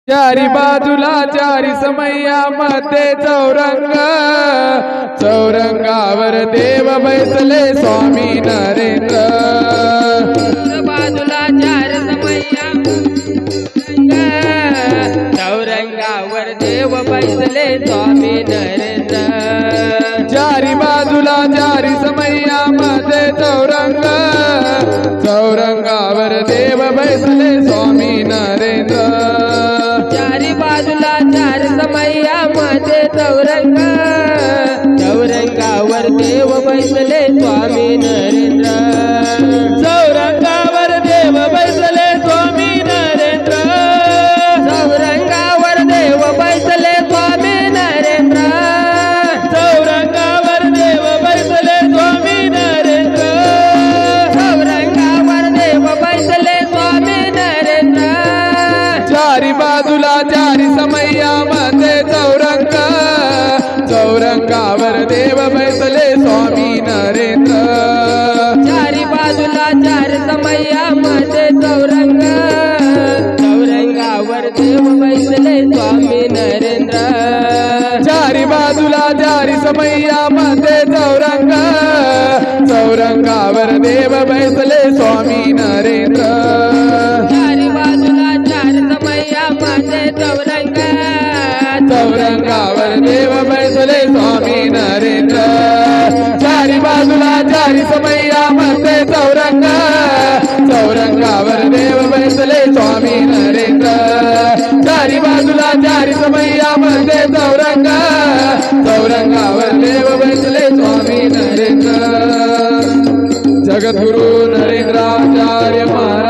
चारी बाजूला चारी समैया मध्ये चौरंग, चौरंगावर देव बैसले स्वामी नरेंद्र। बाजूला चार समैया चौरंगावर देव बैसले स्वामी नरेंद्र। चारी बाजूला चारी समैया मध्ये चौरंग, चौरंगावर देव बैसले स्वामी नरेंद्र। चारी बाजूला चार समैया मध्ये चौरंग, चौरंगावर देव बैसले स्वामी नरेंद्र। चौरंगावर देव बैसले स्वामी नरेंद्र। चौरंगावर देव बैसले स्वामी नरेंद्र। चौरंगावर देव बैसले स्वामी नरेंद्र। चौरंगावर देव बैसले स्वामी नरेंद्र। चारी बाजूला चारी समैया मध्ये चौरंग, चौरंगावर देव बैसले स्वामी नरेंद्र। चारी बाजूला चार समैया मध्ये चौरंग, चौरंगावर देव बैसले स्वामी नरेंद्र। चारी बाजूला चारी समैया मध्ये चौरंग, चौरंगावर देव बैसले स्वामी नरेंद्र। चारी बाजूला चार समैया मध्ये चौरंग, चौरंगावर देव बैसले स्वामी नरेंद्र। चारी बाजूला चारी समैया मध्ये चौरंग, चौरंगावर देव बैसले स्वामी नरेंद्र। चारी बाजूला चारी समैया मध्ये चौरंग, चौरंगावर देव बैसले स्वामी नरेंद्र। जगद्गुरु नरेंद्राचार्य महाराज।